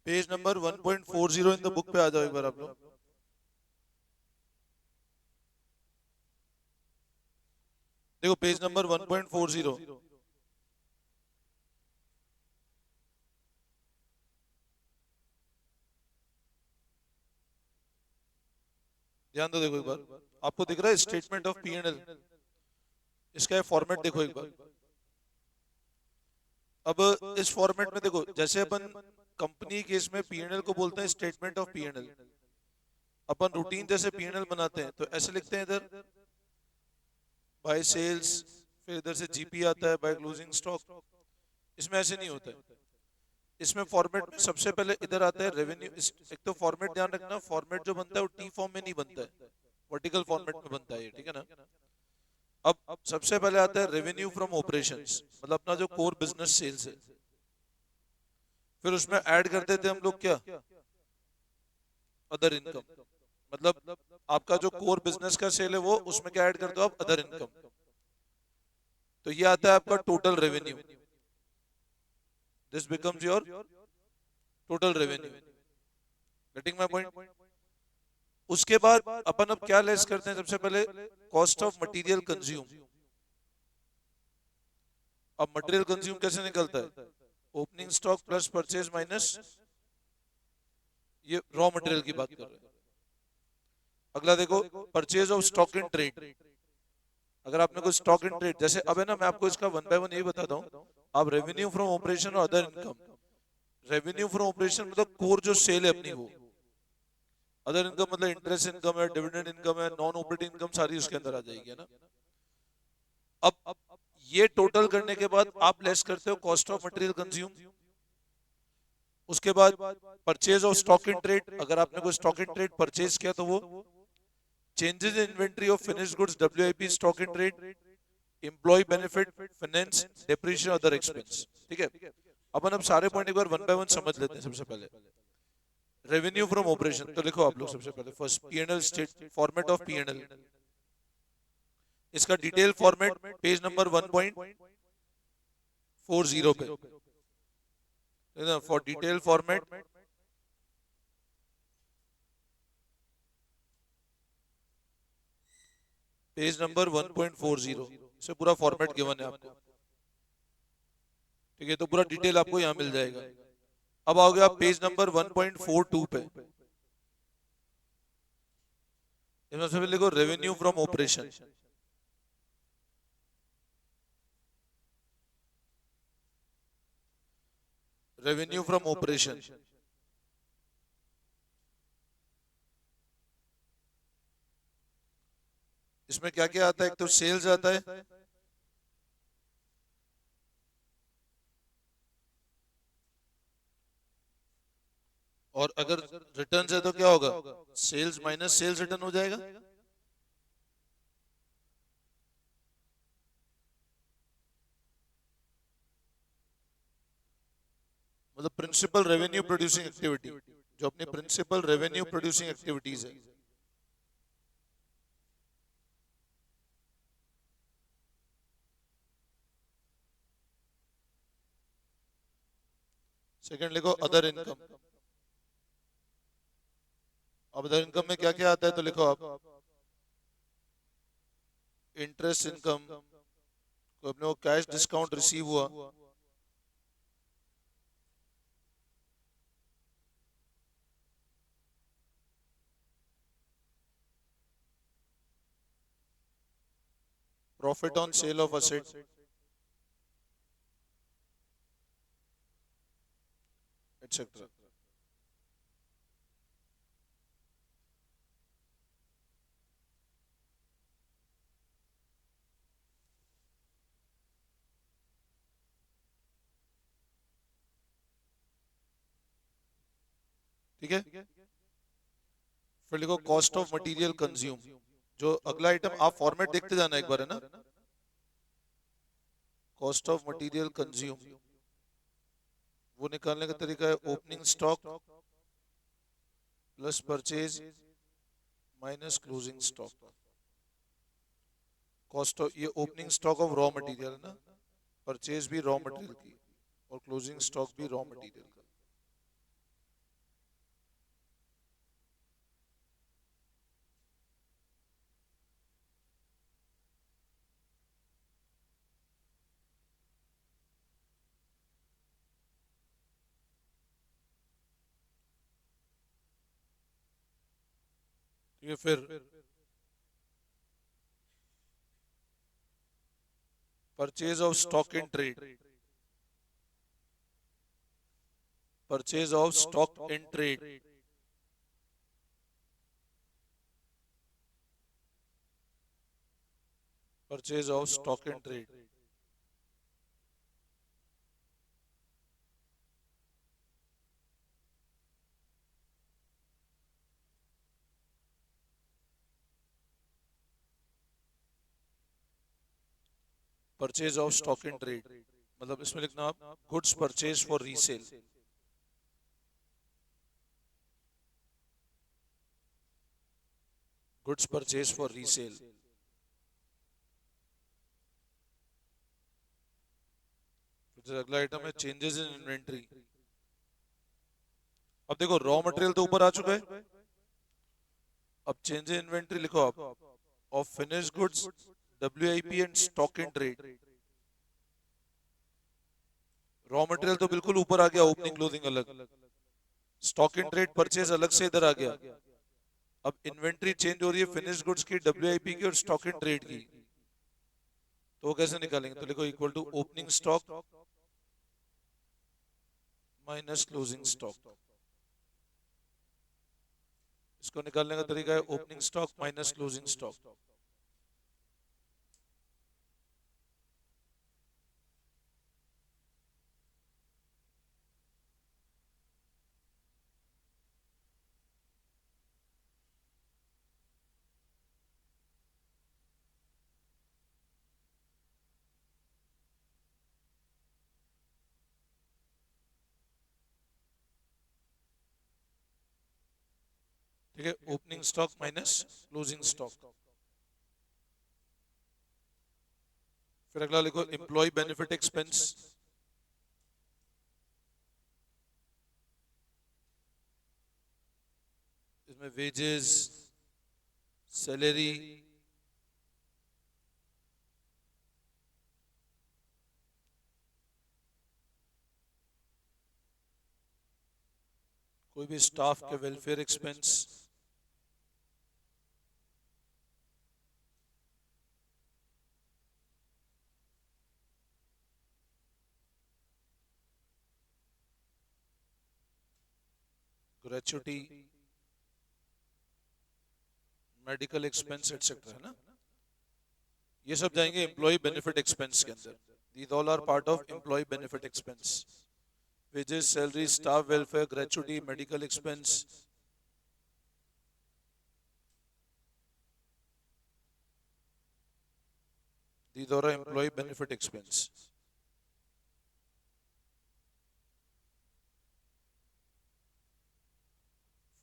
Page number 1.40 in the book पे आ जाओ एक बार आप लोग। देखो पेज नंबर 1.40। ध्यान दो, देखो एक बार आपको दिख रहा है statement of P and L. इसका फॉर्मेट देखो एक बार। अब इस फॉर्मेट में देखो, जैसे अपन कंपनी केस में पी एंड एल को बोलते हैं statement of P and L. Upon routine जैसे पी एंड एल बनाते हैं तो ऐसे लिखते हैं इधर बाय सेल्स, फिर इधर से जीपी आता है बाय क्लोजिंग स्टॉक। इसमें ऐसे नहीं होता है। इसमें फॉर्मेट में सबसे पहले इधर आता है रेवेन्यू। एक तो फॉर्मेट ध्यान रखना, फॉर्मेट जो बनता है वो टी फॉर्म में नहीं बनता है, वर्टिकल फॉर्मेट में बनता है ये, ठीक है ना। अब सबसे पहले आता है रेवेन्यू फ्रॉम ऑपरेशंस, मतलब अपना जो कोर बिजनेस सेल्स है। फिर उसमें ऐड कर देते हैं हम लोग क्या, अदर इनकम। मतलब आपका जो कोर बिजनेस का सेल है वो, उसमें क्या ऐड कर दो आप, अदर इनकम। तो ये आता है आपका total revenue. This becomes your total revenue. Getting my point. उसके बाद अपन अब क्या लेस करते हैं, सबसे पहले कॉस्ट ऑफ मटेरियल कंज्यूम। अब मटेरियल कंज्यूम कैसे निकलता है, opening stock plus purchase minus, ये रॉ मटेरियल की बात कर रहे हैं। अगला देखो purchase of stock in trade. अगर आपने कोई स्टॉक इन ट्रेड, जैसे अब है ना, मैं आपको इसका वन बाय वन यही बताता हूँ। आप रेवेन्यू फ्रॉम ऑपरेशन और other income, revenue from operation मतलब कोर जो सेल है अपनी वो, अदर इनकम मतलब इंटरेस्ट इनकम है, डिविडेंड इनकम है, नॉन ऑपरेटिंग इनकम सारी उसके अंदर आ जाएगी, है ना। अब ये टोटल करने के बाद आप लेस करते हो कॉस्ट ऑफ मटेरियल कंज्यूम। उसके बाद purchase of stock in trade, अगर आपने कोई स्टॉक इन ट्रेड परचेज किया तो वो, changes in inventory of finished goods WIP stock in trade, employ benefit, finance, depreciation, other expense. ठीक है। अपन अब सारे पॉइंट एक बार वन बाय वन समझ लेते हैं। सबसे पहले रेवेन्यू फ्रॉम ऑपरेशन, तो लिखो आप लोग सबसे पहले first PNL state, format of PNL. इसका डिटेल फॉर्मेट पेज नंबर 1.40 पे, for detail format page number 1.40 से पूरा फॉर्मेट गिवन है आपको। ठीक है, तो पूरा डिटेल आपको यहाँ मिल जाएगा। अब आओगे आप पेज नंबर 1.42 पे। इसमें सबसे लिखो revenue from operation. Revenue from operation, इसमें क्या क्या आता है, एक तो सेल्स आता है, और अगर रिटर्न है तो क्या होगा, सेल्स माइनस सेल्स रिटर्न हो जाएगा। मतलब प्रिंसिपल रेवेन्यू प्रोड्यूसिंग एक्टिविटी, जो अपनी प्रिंसिपल रेवेन्यू प्रोड्यूसिंग एक्टिविटीज है। सेकंड लिखो अदर इनकम। अब अदर इनकम में क्या क्या आता है, तो लिखो आप इंटरेस्ट इनकम, को अपने को कैश डिस्काउंट रिसीव हुआ, profit on sale of asset, etcetera. ठीक है। फिर लिखो कॉस्ट ऑफ मटेरियल कंज्यूम। जो अगला आइटम, आप फॉर्मेट देखते जाना एक बार, है ना। कॉस्ट ऑफ मटेरियल कंज्यूम, वो निकालने का तरीका है opening stock plus purchase minus closing stock. Cost of, ये opening stock of raw material है ना, परचेज भी रॉ मटेरियल की और क्लोजिंग स्टॉक भी रॉ मटेरियल का। ठीक है, फिर purchase of stock in trade, purchase of stock in trade, purchase of stock in trade. Purchase of stock in trade मतलब इसमें लिखना आप goods purchase for resale. Goods purchase for resale. फिर अगला आइटम है चेंजेस इन इन्वेंट्री। अब देखो raw material तो ऊपर आ चुका है, अब चेंज इन इन्वेंट्री लिखो आप, of finish goods, WIP and stock in trade. Raw material तो बिल्कुल ऊपर आ गया, ओपनिंग क्लोजिंग अलग, स्टॉक इन ट्रेड परचेज अलग से इधर आ गया। अब इन्वेंट्री चेंज हो रही है फिनिश गुड्स की, डब्ल्यूआईपी की और स्टॉक इन ट्रेड की, तो वो कैसे निकालेंगे? तो लिखो equal to opening stock minus closing stock. इसको निकालने का तरीका है opening stock minus closing stock. ठीक है, opening stock minus closing stock. फिर अगला लिखो एम्प्लॉय बेनिफिट एक्सपेंस। इसमें वेजेस, सैलरी, कोई भी स्टाफ के welfare expense, gratuity, medical expense etcetera, है ना, ये सब जाएंगे एम्प्लॉय बेनिफिट एक्सपेंस के अंदर। These all are part of employ benefit expense. Wages, salary, staff welfare, gratuity, medical expense, these are employee benefit expense.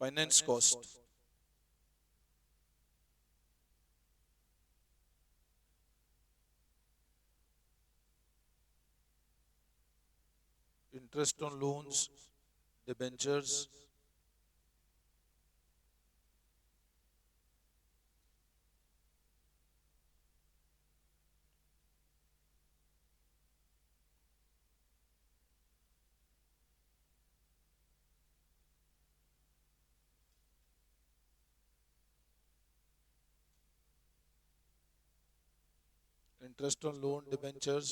Finance cost, interest on loans, debentures, interest on loan, debentures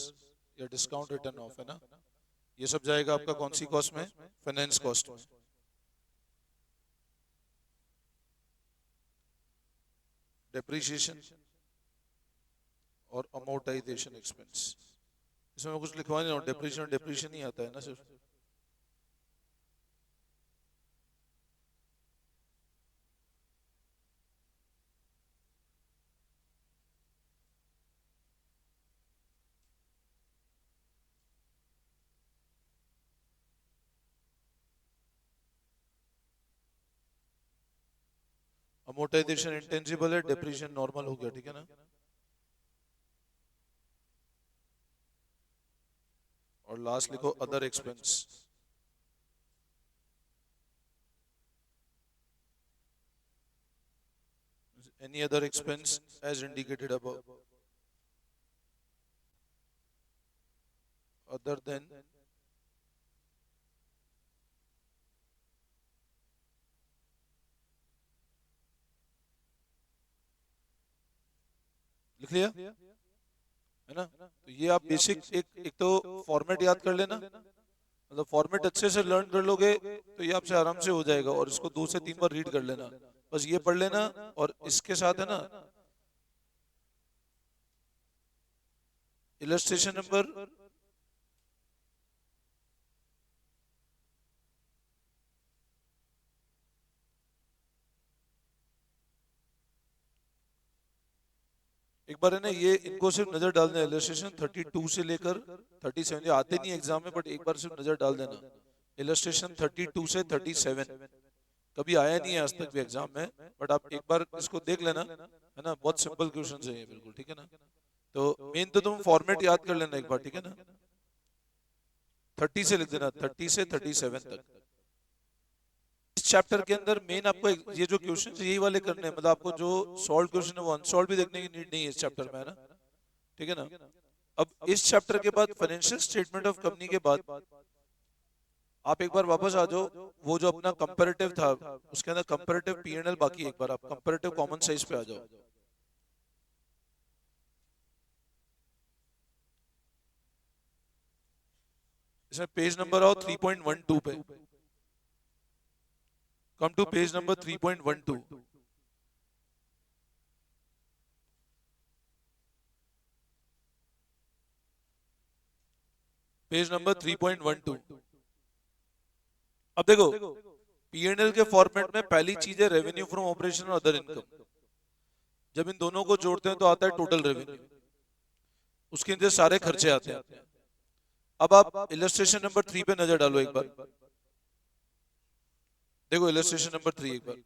या discount return of, है ना, ये सब जाएगा आपका कौन सी cost में? Finance cost में। डेप्रीशिएशन और अमोर्टाइजेशन एक्सपेंस, इसमें मैं कुछ लिखवा नहीं रहा हूँ, डेप्रीशिएशन डेप्रीशिएशन ही आता है ना सिर्फ। अमोर्टाइजेशन इंटेंजिबल है, डेप्रीशिएशन नॉर्मल हो गया, ठीक है ना। और लास्ट लिखो other expense. Any other expense as indicated above, other than लिख लिया है ना। तो ये आप बेसिक एक तो फॉर्मेट याद कर लेना, मतलब फॉर्मेट अच्छे से लर्न कर लोगे तो ये आपसे आराम से हो जाएगा, और इसको 2 से 3 बार रीड कर लेना, बस ये पढ़ लेना। और इसके साथ है ना इलस्ट्रेशन नंबर एक बार है ना, ये इनको सिर्फ नजर डाल देना, इलस्ट्रेशन 32 से लेकर 37, ये आते नहीं एग्जाम में, बट एक बार सिर्फ नजर डाल देना। इलस्ट्रेशन 32 से 37 कभी आया नहीं है आज तक भी एग्जाम में, बट आप एक बार इसको देख लेना, है ना। बहुत सिंपल क्वेश्चन है ये, बिल्कुल ठीक है ना। तो मेन तो तुम फॉर्मेट याद कर लेना एक बार, ठीक है ना। 30 से लिख देना, 30 से 37 तक। इस चैप्टर के अंदर मेन आपको ये जो क्वेश्चन यही वाले करने हैं, मतलब आपको जो सॉल्व क्वेश्चन है वो अनसॉल्व भी देखने की नीड नहीं है इस चैप्टर में, है ना, ठीक है ना। अब इस चैप्टर के बाद फाइनेंशियल स्टेटमेंट ऑफ कंपनी के बाद आप एक बार वापस आ जाओ, वो जो अपना कंपैरेटिव था उसके अंदर कंपैरेटिव पीएनएल बाकी, एक बार आप कंपैरेटिव कॉमन साइज पे आ जाओ। इसमें पेज नंबर आओ 3.12 पे, come to page number 3.12। Page number 3.12। अब देखो पीएनएल के फॉर्मेट में पहली चीज है रेवेन्यू फ्रॉम ऑपरेशन और अदर इनकम। जब इन दोनों को जोड़ते हैं तो आता है टोटल रेवेन्यू, उसके अंदर सारे खर्चे आते हैं। अब आप इलस्ट्रेशन नंबर 3 पे नजर डालो एक बार, देखो इलस्ट्रेशन नंबर 3 एक बार।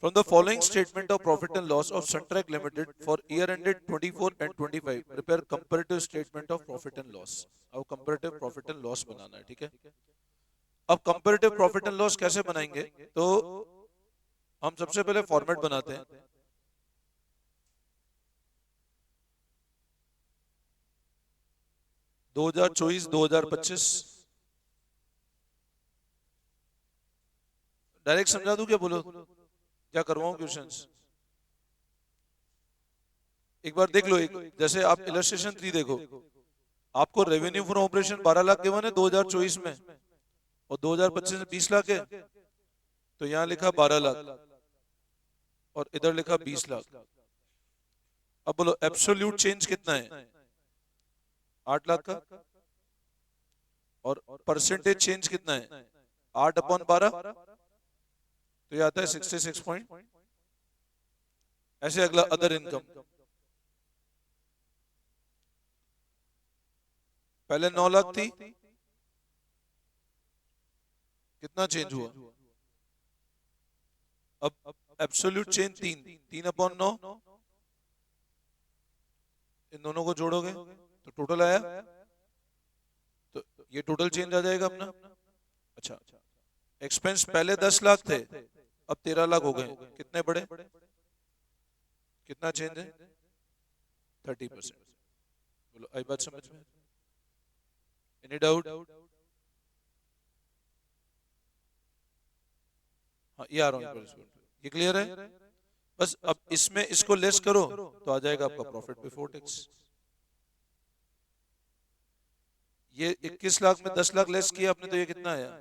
From the following statement of profit and loss of Suntrack Limited for year ended 24 and 25, prepare comparative statement of profit and loss। अब comparative profit and loss बनाना है, ठीक है। अब comparative profit and loss कैसे बनाएंगे, तो हम सबसे पहले फॉर्मेट बनाते हैं। दो 2024 डायरेक्ट समझा दूं क्या, बोलो क्या करवाऊं क्वेश्चंस। एक बार देख लो, एक जैसे आप इलस्ट्रेशन 3 देखो, आपको revenue from operation 12 lakh given है 2024 में, और 2025 में 20 लाख है, तो यहां लिखा 12 लाख और इधर लिखा 20 लाख। अब बोलो एब्सोल्यूट चेंज कितना है, 8 लाख का, और परसेंटेज चेंज कितना है 8/12, तो ये आता है 66 पॉइंट। ऐसे अगला अदर इनकम, पहले 9 लाख थी, कितना चेंज हुआ, अब एब्सोल्यूट चेंज 3/9, इन दोनों को जोड़ोगे तो टोटल आया, तो ये टोटल चेंज आ जाएगा अपना। अच्छा, एक्सपेंस पहले 10 लाख थे, अब 13 लाख हो गए, कितने बढ़े, कितना चेंज है 30%। बोलो आई बात समझ में, एनी डाउट। हाँ ये आ रहा हूँ, ये क्लियर है। बस अब इसमें इसको लेस करो तो आ जाएगा आपका प्रॉफिट बिफोर टैक्स। ये 21 लाख में 10 लाख लेस किया आपने, तो ये कितना आया,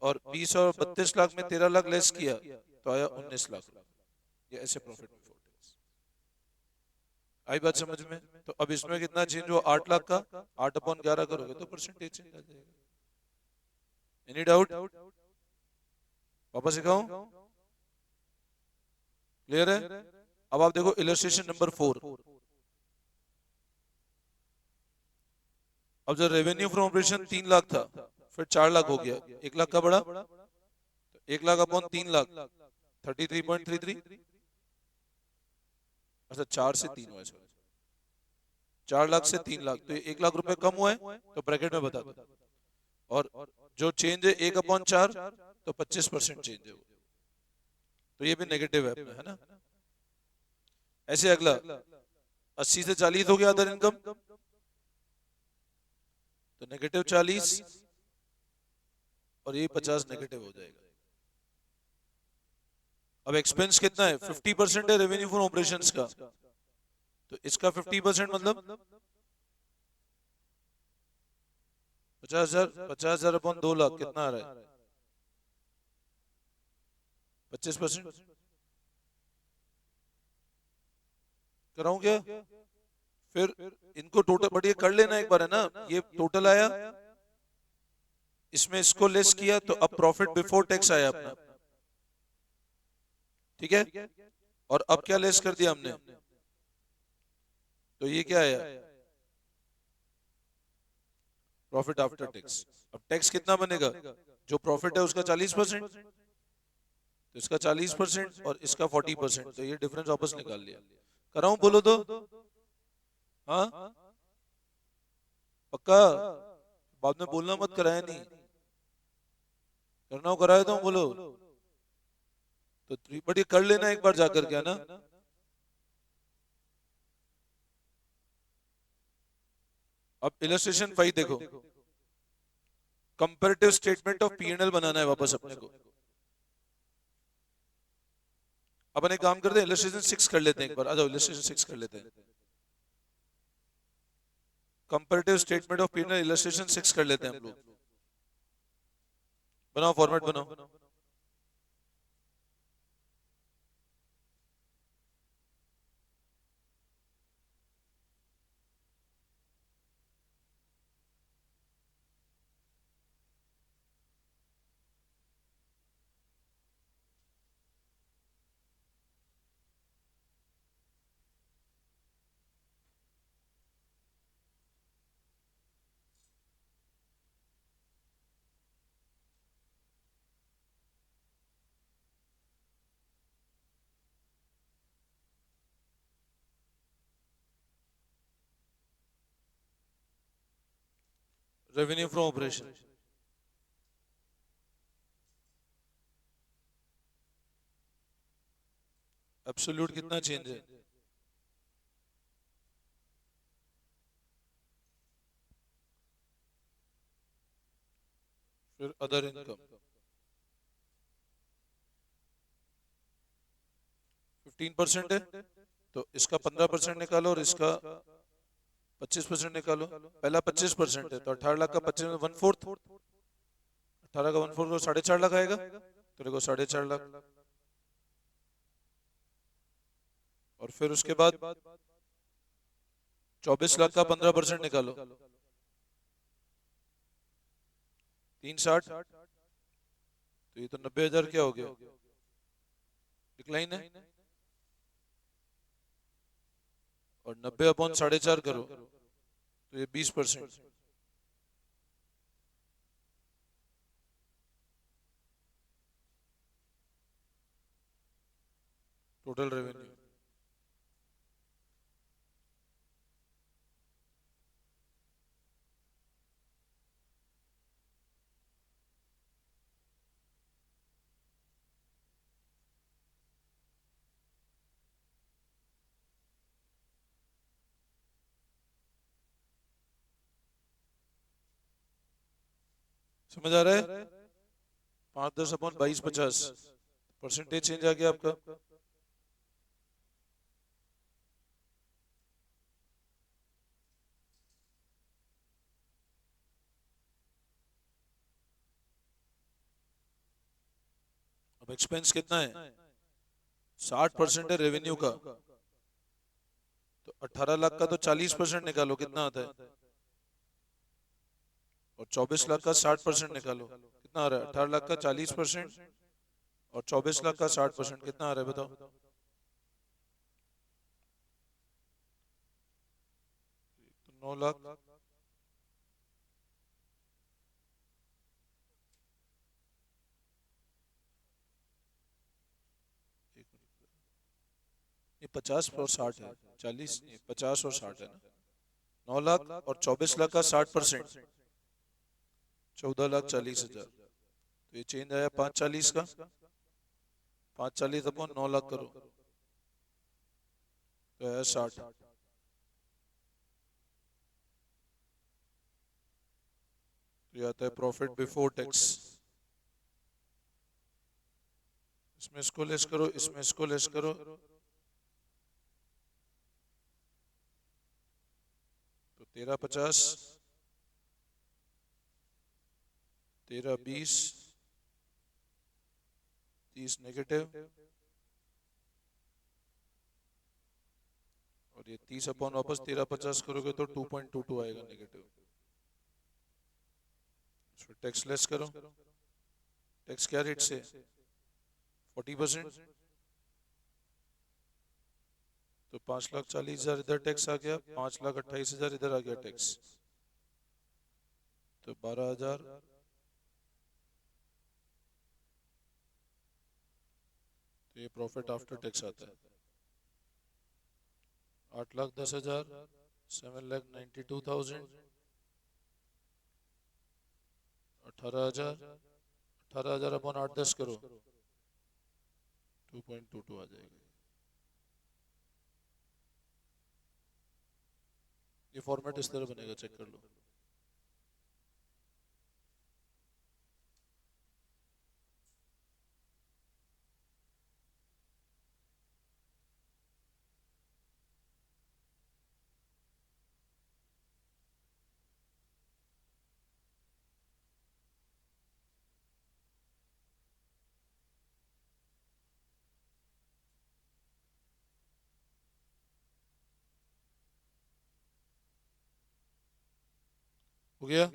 और 20 और 32 लाख में 13 लाख लेस किया तो आया 19 लाख। ये ऐसे प्रॉफिट बिफोर टैक्स। आई बात समझ में। तो अब इसमें कितना चेंज हुआ, 8 लाख का 8/11 करोगे तो परसेंटेज चेंज आ जाएगा। एनी डाउट, वापस सिखाऊं, क्लियर है। अब आप देखो इलस्ट्रेशन नंबर 4। अब जब रेवेन्यू फ्रॉम ऑपरेशन 3 लाख था, फिर 4 लाख हो गया, 1 लाख का बढ़ा, तो 1 लाख अपॉन 3 लाख 33.33। अच्छा 4 से 3 हुआ, 4 लाख से 3 लाख, तो 1 लाख रुपए कम हुए, तो ब्रैकेट में बता दो। और जो चेंज है 1/4, तो 25% चेंज है वो, तो ये भी नेगेटिव है अपना, है ना। ऐसे अगला 80 से 40 हो गया अदर इनकम, तो -40 और ये 50 नेगेटिव हो जाएगा। अब एक्सपेंस कितना है? 50% है रेवेन्यू फ्रॉम ऑपरेशंस का, तो इसका 50% मतलब 50,000। 50,000 अपॉन 2 लाख कितना आ रहा है? 25%। कराऊं क्या? फिर इनको टोटल, बट ये कर लेना एक बार, है ना, ये टोटल आया, इसमें इसको लेस किया, तो अब प्रॉफिट बिफोर टैक्स आया अपना, ठीक है। और अब क्या लेस कर दिया हमने? तो ये क्या आया? Profit after tax. अब टैक्स कितना बनेगा? जो प्रॉफिट है उसका 40%, तो इसका 40% और इसका 40%, तो ये डिफरेंस वापस निकाल लिया। कराऊं? बोलो तो। हाँ पक्का? बाद में बोलना मत, कराया नहीं। करना हो करा देता हूँ, बोलो तो। बट ये कर लेना एक बार जाकर के, ना। अब इलस्ट्रेशन 5 देखो, कंपैरेटिव स्टेटमेंट ऑफ पी&एल बनाना है वापस अपने को। अपन एक काम करते हैं, इलस्ट्रेशन 6 कर लेते हैं एक बार, आ जाओ इलस्ट्रेशन 6 कर लेते हैं। Comparative statement of P&L illustration 6 कर लेते हैं हम लोग। बनाओ, फॉर्मेट बनाओ। रेवेन्यू फ्रॉम ऑपरेशन, एब्सोल्यूट कितना चेंज है? फिर अदर इनकम 15% है, तो इसका 15% निकालो और इसका 25% निकालो। पहला 25% है, तो 18 लाख का 25 में 1/4, 18 का 1/4 को 4.5 लाख आएगा, तो देखो 4.5 लाख। और फिर उसके बाद 24 लाख का 15% निकालो, 360, तो ये तो 90,000 क्या हो गया? डिक्लाइन है। और 90/4.5 करो, तो ये 20%। टोटल रेवेन्यू समझ आ रहा है? 5/10/22 50 परसेंटेज चेंज आ गया आपका। अब एक्सपेंस कितना है? 60% है रेवेन्यू का, तो 18 लाख का तो 40% निकालो, कितना आता है? और 24 लाख का 60% निकालो, कितना आ रहा है? 18 लाख का 40% और 24 लाख का 60%, कितना आ रहा है बताओ? तो 9 लाख। ये 50 और 60 है, 40 नहीं, 50 और 60 है ना। 9 लाख और 24 लाख का 60%, 14,40,000। तो ये चेंज आया 540 का, 540/9 लाख करो, तो है 60। तो ये आता है प्रॉफिट बिफोर टैक्स। इसमें इसको लेस करो, इसमें इसको लेस करो, तो 1350, 1320, 30 नेगेटिव, और ये 30 अपॉन वापस 1350 करोगे तो 2.22 आएगा नेगेटिव। टैक्स लेस करो, टैक्स क्या रेट से, 40%, तो 5,40,000 इधर टैक्स आ गया, 5,28,000 इधर आ गया टैक्स, तो 12,000, तो ये प्रॉफिट आफ्टर टैक्स आता है। 8,10,000, 7,92,000, 18,000, 18,000 अपॉन 8-10 करो, 2.22 आ जाएगा। ये फॉर्मेट इस तरह बनेगा, चेक कर लो। हो गया?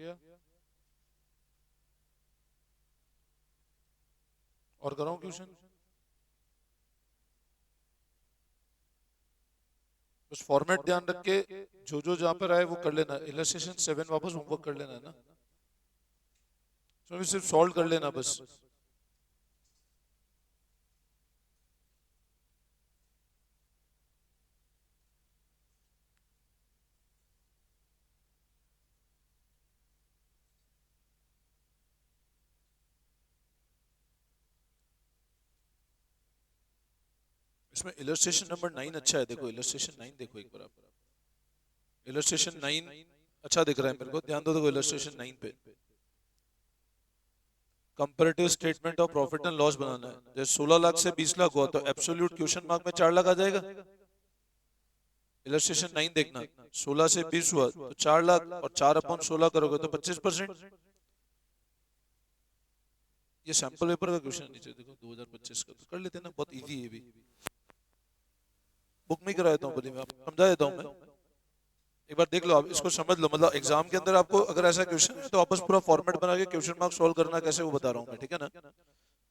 और कराऊं क्वेश्चन? बस फॉर्मेट ध्यान रख के जो जो जहां पर आए वो कर लेना। इलस्ट्रेशन 7 वापस होमवर्क कर लेना है ना, तो सिर्फ सॉल्व कर लेना बस। इसमें इलस्ट्रेशन नंबर 9 अच्छा है, देखो इलस्ट्रेशन 9 देखो एक बार आप। इलस्ट्रेशन 9 अच्छा दिख रहा है मेरे को, ध्यान दो, देखो इलस्ट्रेशन 9 पे comparative statement of profit and loss बनाना है। जैसे 16 लाख से 20 लाख हुआ तो एब्सोल्यूट क्वेश्चन मार्क में 4 लाख आ जाएगा। इलस्ट्रेशन 9 देखना, 16 से 20 हुआ तो 4 लाख, और 4 अपॉन 16 करोगे तो 25%। ये सैंपल पेपर का क्वेश्चन नीचे देखो 2025 का, तो कर लेते हैं ना, बहुत इजी है भी। बुक में कराया था बोली, मैं आपको समझा देता हूँ मैं, एक बार देख लो आप, इसको समझ लो। मतलब एग्जाम के अंदर आपको अगर ऐसा क्वेश्चन है तो वापस पूरा फॉर्मेट बना के क्वेश्चन मार्क सॉल्व करना कैसे वो बता रहा हूँ मैं, ठीक है ना।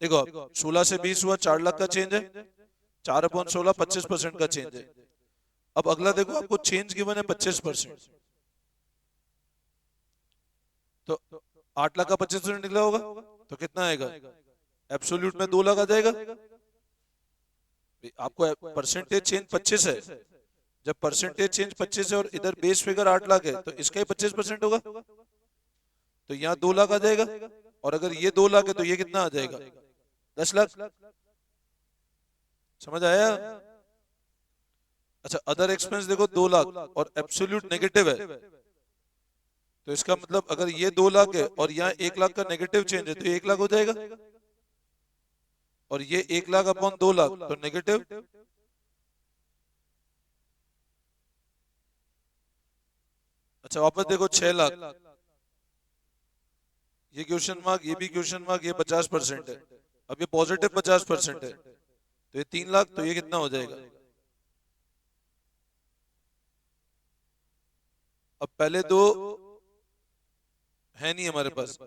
देखो आप 16 से 20 हुआ, 4 लाख का चेंज है, 4 अपॉन 16 25% का चेंज है। अब अगला देखो आपको चेंज गिवन है 25%, तो 8 लाख का 25% निकला होगा तो कितना आएगा, एब्सोल्यूट में 2 लाख आ जाएगा। आपको परसेंटेज चेंज 25 है, जब परसेंटेज चेंज 25 है और इधर बेस फिगर 8 लाख है तो इसका ही 25% होगा, तो यहाँ 2 लाख आ जाएगा। और अगर ये 2 लाख है तो ये कितना आ जाएगा, 10 लाख। समझ आया? अच्छा, अदर एक्सपेंस देखो 2 लाख और एब्सोल्यूट नेगेटिव है, तो इसका मतलब अगर ये 2 लाख है और यहाँ 1 लाख का नेगेटिव चेंज है तो ये 1 लाख हो जाएगा, और ये 1 लाख अपॉन 2 लाख तो नेगेटिव। अच्छा वापस देखो 6 लाख, ये क्वेश्चन मार्क, ये भी क्वेश्चन मार्क, ये 50% है, अब ये पॉजिटिव 50% है, तो ये 3 लाख, तो ये कितना हो जाएगा। अब पहले दो है नहीं हमारे पास,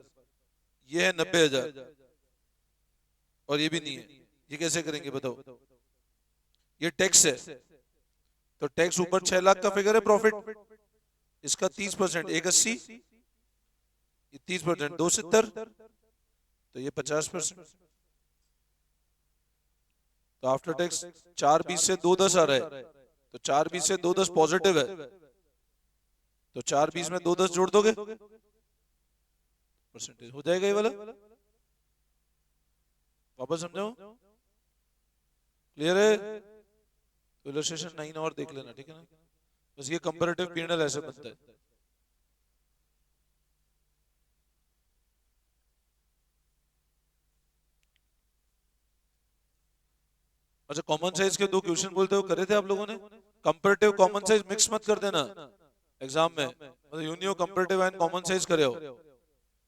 ये है 90,000 और ये भी नहीं है, ये कैसे करेंगे बताओ। ये टैक्स है, तो टैक्स ऊपर 6 लाख का फिगर है प्रॉफिट, इसका 30%, 180, ये 30%, 270, तो ये 50%। तो आफ्टर टैक्स 4 20 से 2 10 आ रहा है, तो 4 20 से 2 10 पॉजिटिव है, तो 4 20 में 2 10 जोड़ दोगे, परसेंटेज हो जाएगा ये वाला। वापस समझाओ, क्लियर है? तो इलस्ट्रेशन 9 और देख लेना, ठीक है ना। बस ये कंपैरेटिव पी&एल ऐसे बनता है। अच्छा, कॉमन साइज के दो क्वेश्चन बोलते हो करे थे आप लोगों ने। कंपैरेटिव कॉमन साइज मिक्स मत कर देना एग्जाम में, मतलब यूं नहीं हो कंपैरेटिव एंड कॉमन साइज करे हो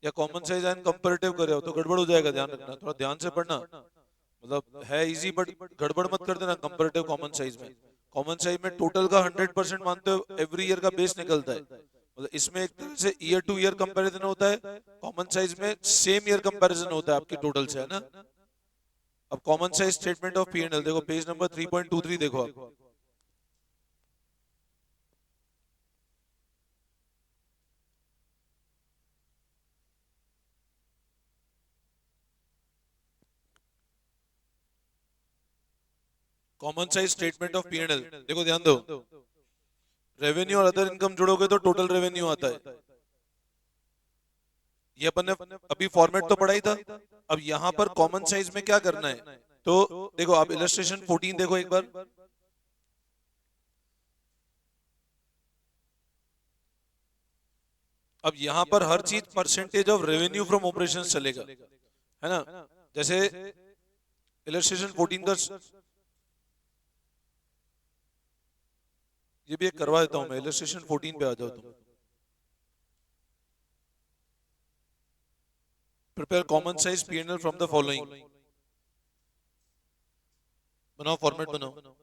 या कॉमन साइज एंड कंपैरेटिव करे हो, तो गड़बड़ हो जाएगा, ध्यान रखना, थोड़ा ध्यान से पढ़ना। मतलब है इजी बट गड़बड़ मत कर देना कंपैरेटिव कॉमन साइज में। कॉमन साइज में टोटल का 100% मानते हो, एवरी ईयर का बेस निकलता है, मतलब इसमें एक तरह से ईयर टू ईयर कंपैरिजन होता है, कॉमन साइज में सेम ईयर कंपैरिजन होता है आपकी टोटल से, है ना। अब common size statement of P and L देखो, पेज नंबर 3.23 देखो आप। Common size statement of P and L देखो, ध्यान दो, रेवेन्यू और अदर इनकम जोड़ोगे तो टोटल रेवेन्यू आता है। ये अपन ने अभी फॉर्मेट तो पढ़ा ही था। अब यहाँ पर कॉमन साइज में क्या करना है, तो देखो आप इलस्ट्रेशन 14 देखो एक बार। अब यहाँ पर हर चीज percentage of revenue from operations चलेगा, है ना। जैसे इलस्ट्रेशन 14 का ये भी एक करवा देता हूं मैं, इलस्ट्रेशन 14 पे आ जाओ तुम। Prepare common size P and L from the following, बनाओ फॉर्मेट बनाओ।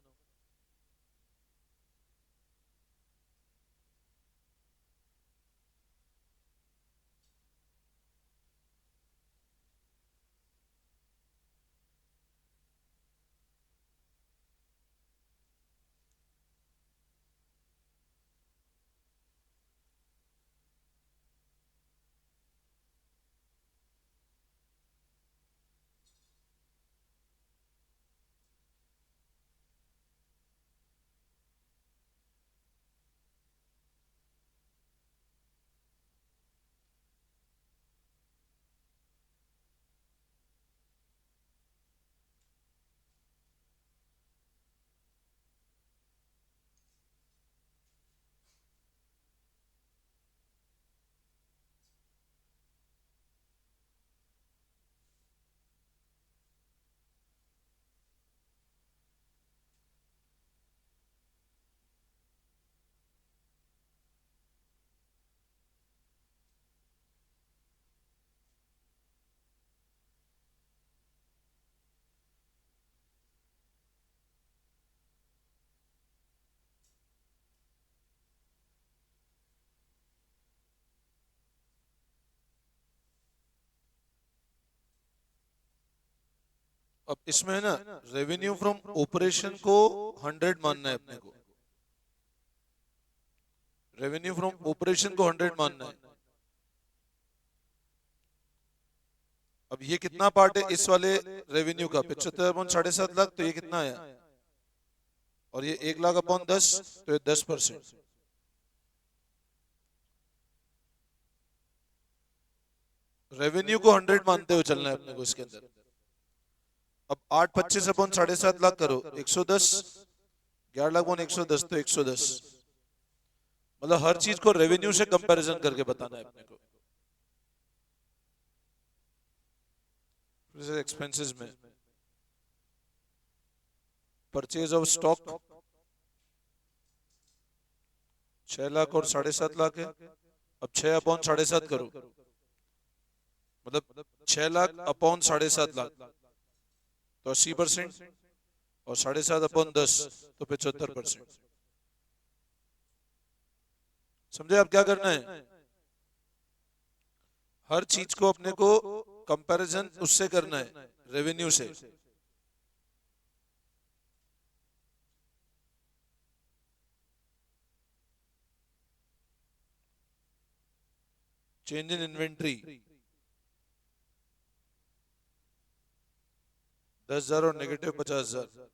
अब इसमें है ना, रेवेन्यू फ्रॉम ऑपरेशन को 100 मानना है अपने को, रेवेन्यू फ्रॉम ऑपरेशन को 100 मानना है। अब ये कितना पार्ट है इस वाले रेवेन्यू का, 75.7.5 लाख, तो ये कितना आया, और ये 1 लाख अपॉन 10, तो ये 10%। रेवेन्यू को 100 मानते हुए चलना है अपने को इसके अंदर। अब 8 25 अपॉन 7.5 लाख करो, 110, 11 लाख अपॉन 110 तो 110, मतलब हर चीज को रेवेन्यू से कंपैरिजन करके बताना है अपने को। जैसे एक्सपेंसेस में परचेज ऑफ स्टॉक 6 लाख और 7.5 लाख है। अब 6 अपॉन 7.5 करो, मतलब 6 लाख अपॉन 7.5 लाख, तो 80%, और 7.5 अपॉन 10 तो 75%। समझे आप क्या करना है, हर चीज को अपने को कंपैरिजन उससे करना है, रेवेन्यू से। चेंज इन इन्वेंट्री 10,000 और -50,000।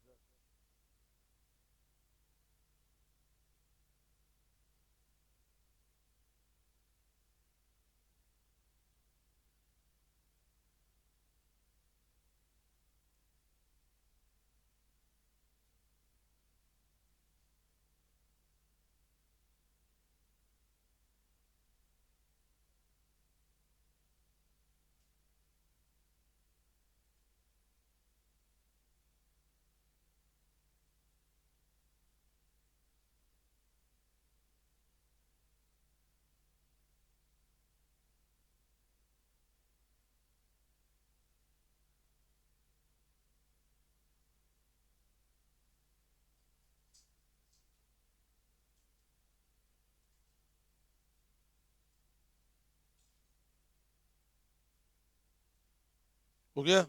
हो गया।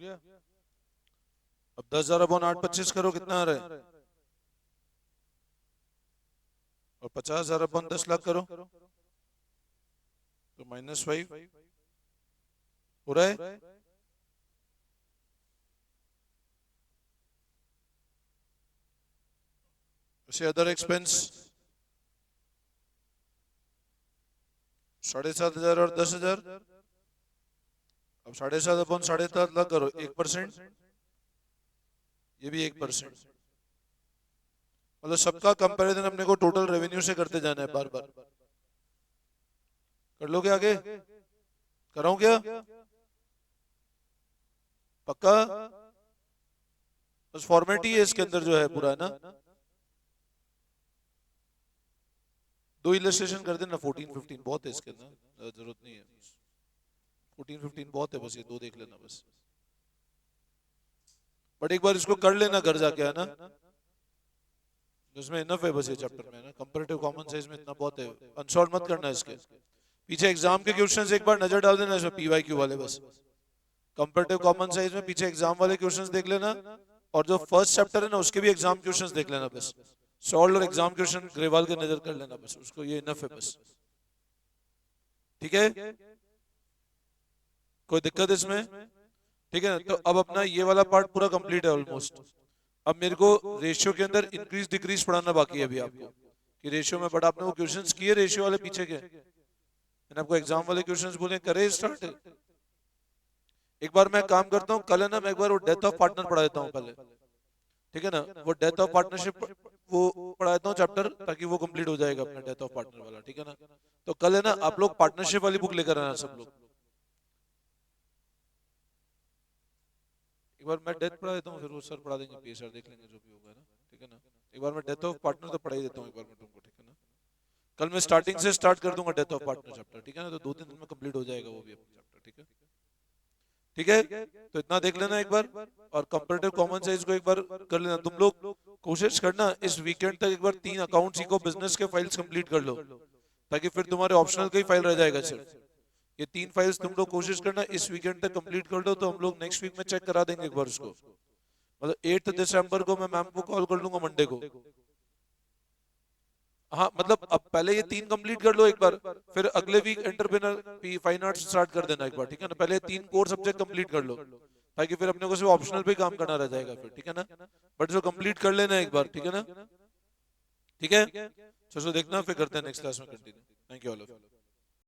अब 10,000 अपॉन 8 25 करो, कितना आ रहा है? और 50,000 अपॉन 10 लाख करो तो -5 हो रहा है। ऐसे अदर एक्सपेंस 7,500 और 10,000। अब 7.5 अपॉन 7.5 लाख करो, 1%, ये भी 1%। मतलब सबका कंपैरिजन अपने को टोटल रेवेन्यू से करते जाना है बार बार। कर लोगे आगे? कराऊं क्या? पक्का? बस फॉर्मेलिटी है इसके अंदर जो है पूरा, ना। दो इलस्ट्रेशन कर देना, 14 15 बहुत है इसके अंदर, जरूरत नहीं है। 14 15 बहुत है, बस ये दो देख लेना बस। बट एक बार इसको कर लेना घर जाके, है ना। इसमें इनफ है बस ये चैप्टर में, ना। कंपैरेटिव कॉमन साइंस में इतना बहुत है, अनसॉल्व मत करना इसके। पीछे एग्जाम के क्वेश्चंस एक बार नजर डाल देना इसमें, पीवाईक्यू वाले बस। कंपैरेटिव कॉमन साइंस में पीछे एग्जाम वाले क्वेश्चंस देख लेना, और जो फर्स्ट चैप्टर है ना उसके भी एग्जाम क्वेश्चंस देख लेना बस। सॉल्व और एग्जाम क्वेश्चन ग्रेवाल के नजर कर लेना बस, उसको ये इनफ है बस। ठीक है, कोई दिक्कत इसमें? ठीक है ना। तो अब अपना ये वाला पार्ट पूरा कंप्लीट है ऑलमोस्ट। अब मेरे को रेशियो के अंदर इंक्रीज डिक्रीज पढ़ाना बाकी है अभी आपको, कि रेशियो में। बट आपने वो क्वेश्चंस किए रेशियो वाले पीछे के? मैंने आपको एग्जाम वाले क्वेश्चंस बोले, करे स्टार्ट। एक बार मैं काम करता हूँ, कल है ना, मैं एक बार वो डेथ ऑफ पार्टनर पढ़ा देता हूँ पहले। ठीक है ना, वो डेथ ऑफ पार्टनरशिप वो पढ़ा देता हूँ चैप्टर, ताकि वो कंप्लीट हो जाएगा अपना डेथ ऑफ पार्टनर वाला। ठीक है ना। तो कल है ना, आप लोग पार्टनरशिप वाली बुक लेकर आना सब लोग। एक बार मैं डेथ पढ़ा देता हूँ, फिर वो सर पढ़ा देंगे, पीएसआर देख लेंगे जो भी होगा ना। ठीक है ना। एक बार मैं डेथ ऑफ पार्टनर तो पढ़ा ही देता हूँ एक बार मैं तुमको। ठीक है ना। कल मैं स्टार्टिंग से स्टार्ट कर दूंगा डेथ ऑफ पार्टनर चैप्टर। ठीक है ना, तो 2 3 दिन में कंप्लीट हो जाएगा वो भी अपना चैप्टर। ठीक है, ठीक है। तो इतना देख लेना एक बार, और कंपैरेटिव कॉमन साइंस को एक बार कर लेना तुम लोग। कोशिश करना इस वीकेंड तक एक बार 3 अकाउंट सीखो, बिजनेस के फाइल्स कंप्लीट कर लो, ताकि फिर तुम्हारे ऑप्शनल का ही फाइल रह जाएगा सिर्फ। ये 3 फाइल्स तुम लोग कोशिश करना इस वीकेंड तक कंप्लीट कर लो, तो हम लोग नेक्स्ट वीक में चेक करा देंगे एक बार उसको। मतलब 8 दिसंबर को मैं मैम को कॉल कर लूंगा, मंडे को। हाँ, मतलब अब पहले ये 3 कंप्लीट कर लो एक बार, फिर अगले week entrepreneur fine arts start कर देना एक बार। ठीक है ना, पहले 3 कोर सब्जेक्ट कंप्लीट कर लो, ताकि फिर अपने को सिर्फ ऑप्शनल पे काम करना रह जाएगा फिर। ठीक है ना, बट जो कंप्लीट कर लेना एक बार। ठीक है ना, ठीक है। चलो देखना, फिर करते हैं नेक्स्ट क्लास में continue. Thank you all of you.